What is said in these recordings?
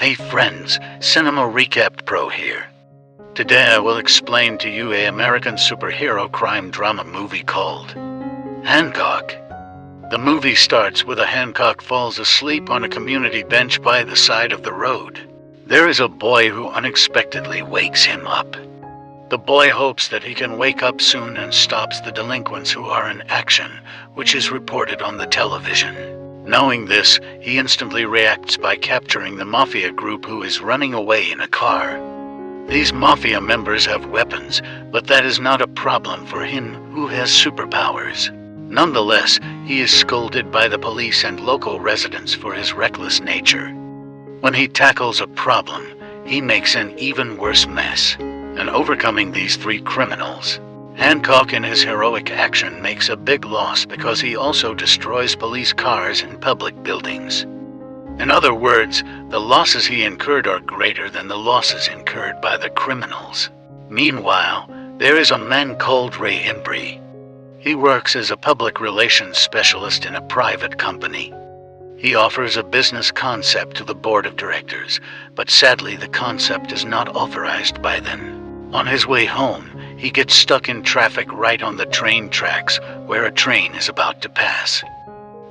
Hey friends, Cinema Recap Pro here. Today I will explain to you an American superhero crime drama movie called Hancock. The movie starts with a Hancock falls asleep on a community bench by the side of the road. There is a boy who unexpectedly wakes him up. The boy hopes that he can wake up soon and stops the delinquents who are in action, which is reported on the television. Knowing this, he instantly reacts by capturing the mafia group who is running away in a car. These mafia members have weapons, but that is not a problem for him who has superpowers. Nonetheless, he is scolded by the police and local residents for his reckless nature. When he tackles a problem, he makes an even worse mess. And overcoming these three criminals, Hancock in his heroic action makes a big loss because he also destroys police cars in public buildings. In other words, the losses he incurred are greater than the losses incurred by the criminals. Meanwhile, there is a man called Ray Embry. He works as a public relations specialist in a private company. He offers a business concept to the board of directors, but sadly the concept is not authorized by them. On his way home, he gets stuck in traffic right on the train tracks where a train is about to pass.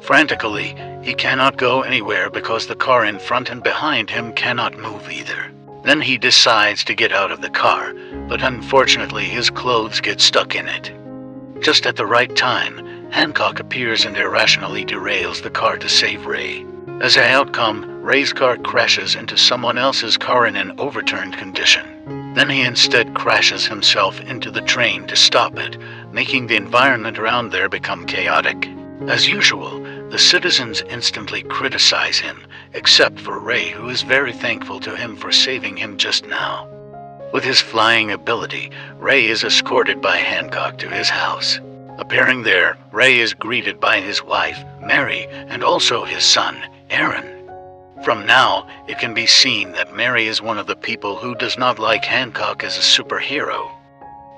Frantically, he cannot go anywhere because the car in front and behind him cannot move either. Then he decides to get out of the car, but unfortunately his clothes get stuck in it. Just at the right time, Hancock appears and irrationally derails the car to save Ray. As an outcome, Ray's car crashes into someone else's car in an overturned condition. Then he instead crashes himself into the train to stop it, making the environment around there become chaotic. As usual, the citizens instantly criticize him, except for Ray, who is very thankful to him for saving him just now. With his flying ability, Ray is escorted by Hancock to his house. Appearing there, Ray is greeted by his wife, Mary, and also his son, Aaron. From now, it can be seen that Mary is one of the people who does not like Hancock as a superhero.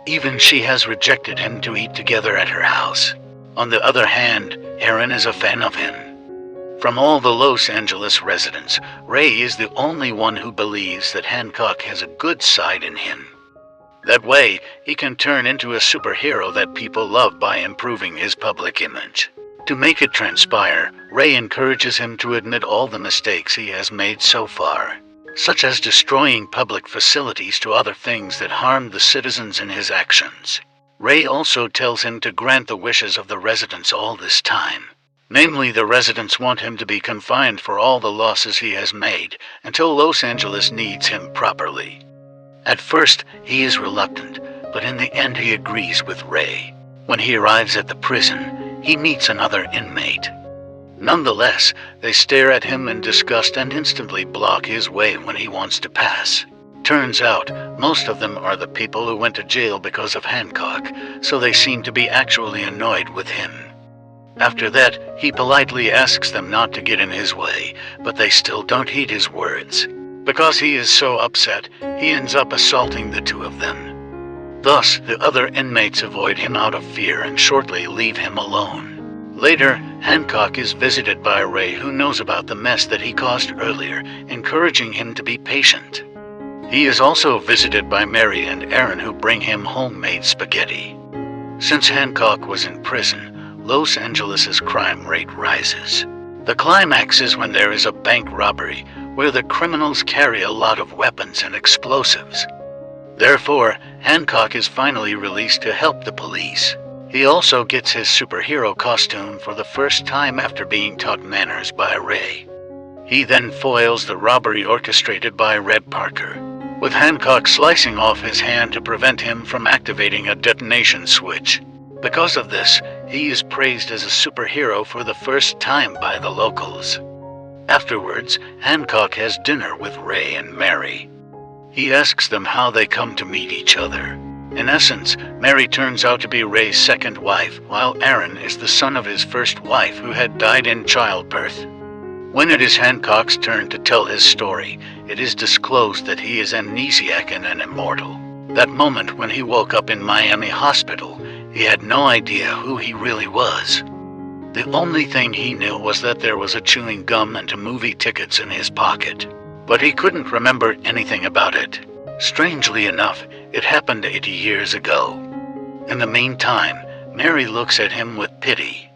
Even she has rejected him to eat together at her house. On the other hand, Aaron is a fan of him. From all the Los Angeles residents, Ray is the only one who believes that Hancock has a good side in him. That way, he can turn into a superhero that people love by improving his public image. To make it transpire, Ray encourages him to admit all the mistakes he has made so far, such as destroying public facilities to other things that harm the citizens in his actions. Ray also tells him to grant the wishes of the residents all this time. Namely, the residents want him to be confined for all the losses he has made until Los Angeles needs him properly. At first, he is reluctant, but in the end he agrees with Ray. When he arrives at the prison, he meets another inmate. Nonetheless, they stare at him in disgust and instantly block his way when he wants to pass. Turns out, most of them are the people who went to jail because of Hancock, so they seem to be actually annoyed with him. After that, he politely asks them not to get in his way, but they still don't heed his words. Because he is so upset, he ends up assaulting the two of them. Thus, the other inmates avoid him out of fear and shortly leave him alone. Later, Hancock is visited by Ray, who knows about the mess that he caused earlier, encouraging him to be patient. He is also visited by Mary and Aaron, who bring him homemade spaghetti. Since Hancock was in prison, Los Angeles' crime rate rises. The climax is when there is a bank robbery, where the criminals carry a lot of weapons and explosives. Therefore, Hancock is finally released to help the police. He also gets his superhero costume for the first time after being taught manners by Ray. He then foils the robbery orchestrated by Red Parker, with Hancock slicing off his hand to prevent him from activating a detonation switch. Because of this, he is praised as a superhero for the first time by the locals. Afterwards, Hancock has dinner with Ray and Mary. He asks them how they come to meet each other. In essence, Mary turns out to be Ray's second wife, while Aaron is the son of his first wife who had died in childbirth. When it is Hancock's turn to tell his story, it is disclosed that he is amnesiac and an immortal. That moment when he woke up in Miami hospital, he had no idea who he really was. The only thing he knew was that there was a chewing gum and movie tickets in his pocket. but he couldn't remember anything about it. Strangely enough, it happened 80 years ago. In the meantime, Mary looks at him with pity.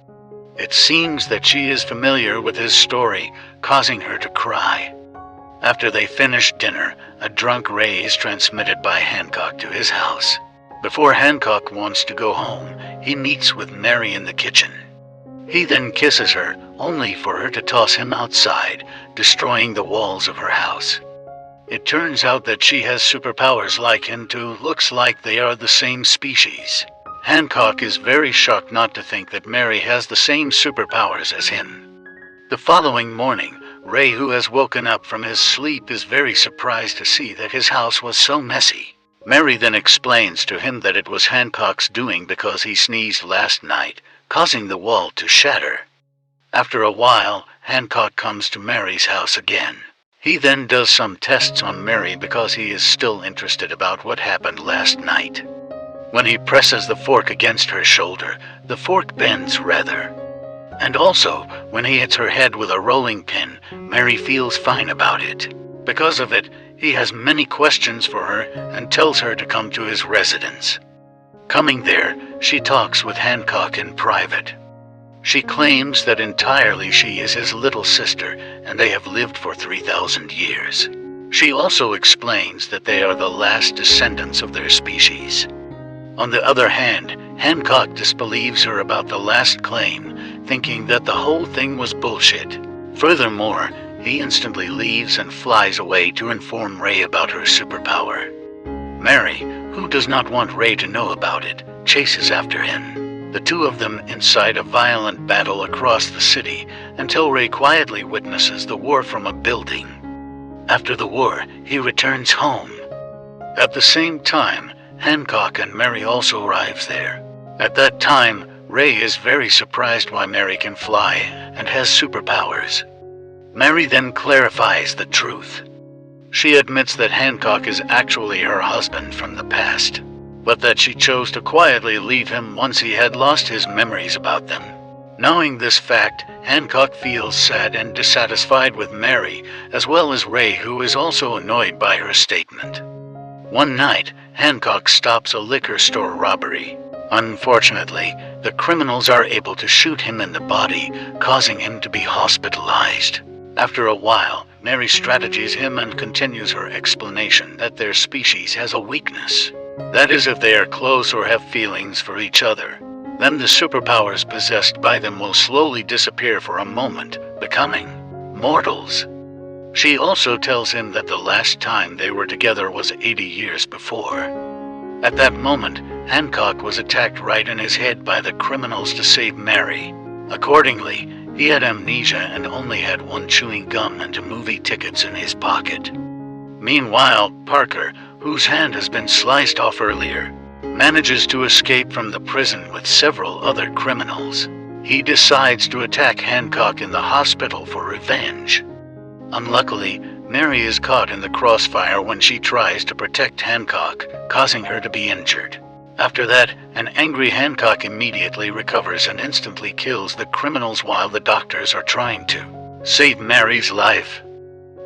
It seems that she is familiar with his story, causing her to cry. After they finish dinner, a drunk Ray is transmitted by Hancock to his house. Before Hancock wants to go home, he meets with Mary in the kitchen. He then kisses her, only for her to toss him outside, destroying the walls of her house. It turns out that she has superpowers like him too. Looks like they are the same species. Hancock is very shocked not to think that Mary has the same superpowers as him. The following morning, Ray, who has woken up from his sleep, is very surprised to see that his house was so messy. Mary then explains to him that it was Hancock's doing because he sneezed last night, causing the wall to shatter. After a while, Hancock comes to Mary's house again. He then does some tests on Mary because he is still interested about what happened last night. When he presses the fork against her shoulder, the fork bends rather. And also, when he hits her head with a rolling pin, Mary feels fine about it. Because of it, he has many questions for her and tells her to come to his residence. Coming there, she talks with Hancock in private. She claims that entirely she is his little sister and they have lived for 3,000 years. She also explains that they are the last descendants of their species. On the other hand, Hancock disbelieves her about the last claim, thinking that the whole thing was bullshit. Furthermore, he instantly leaves and flies away to inform Ray about her superpower. Mary, who does not want Ray to know about it, chases after him. The two of them incite a violent battle across the city until Ray quietly witnesses the war from a building. After the war, he returns home. At the same time, Hancock and Mary also arrives there. At that time, Ray is very surprised why Mary can fly and has superpowers. Mary then clarifies the truth. She admits that Hancock is actually her husband from the past, but that she chose to quietly leave him once he had lost his memories about them. Knowing this fact, Hancock feels sad and dissatisfied with Mary, as well as Ray, who is also annoyed by her statement. One night, Hancock stops a liquor store robbery. Unfortunately, the criminals are able to shoot him in the body, causing him to be hospitalized. After a while, Mary strategies him and continues her explanation that their species has a weakness. That is, if they are close or have feelings for each other. Then the superpowers possessed by them will slowly disappear for a moment, becoming mortals. She also tells him that the last time they were together was 80 years before. At that moment, Hancock was attacked right in his head by the criminals to save Mary. Accordingly, he had amnesia and only had one chewing gum and 2 movie tickets in his pocket. Meanwhile, Parker, whose hand has been sliced off earlier, manages to escape from the prison with several other criminals. He decides to attack Hancock in the hospital for revenge. Unluckily, Mary is caught in the crossfire when she tries to protect Hancock, causing her to be injured. After that, an angry Hancock immediately recovers and instantly kills the criminals while the doctors are trying to save Mary's life.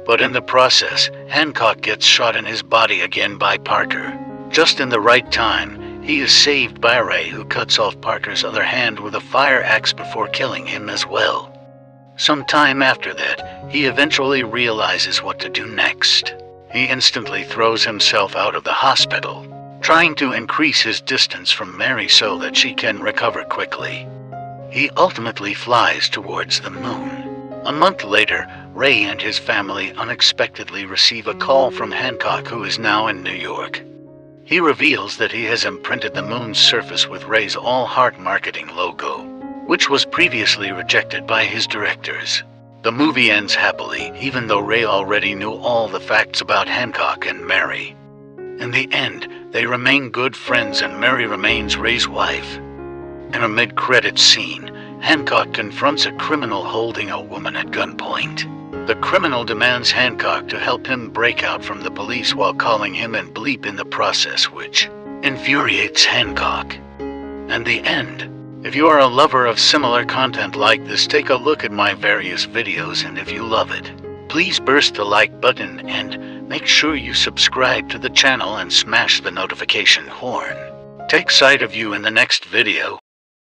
But in the process, Hancock gets shot in his body again by Parker. Just in the right time, he is saved by Ray, who cuts off Parker's other hand with a fire axe before killing him as well. Some time after that, he eventually realizes what to do next. He instantly throws himself out of the hospital, trying to increase his distance from Mary so that she can recover quickly. He ultimately flies towards the moon. A month later, Ray and his family unexpectedly receive a call from Hancock, who is now in New York. He reveals that he has imprinted the moon's surface with Ray's all-heart marketing logo, which was previously rejected by his directors. The movie ends happily, even though Ray already knew all the facts about Hancock and Mary. In the end, they remain good friends and Mary remains Ray's wife. In a mid-credits scene, Hancock confronts a criminal holding a woman at gunpoint. The criminal demands Hancock to help him break out from the police while calling him and bleep in the process, which infuriates Hancock. And the end. If you are a lover of similar content like this, take a look at my various videos, and if you love it, Please burst the like button and make sure you subscribe to the channel and smash the notification horn. Take sight of you in the next video.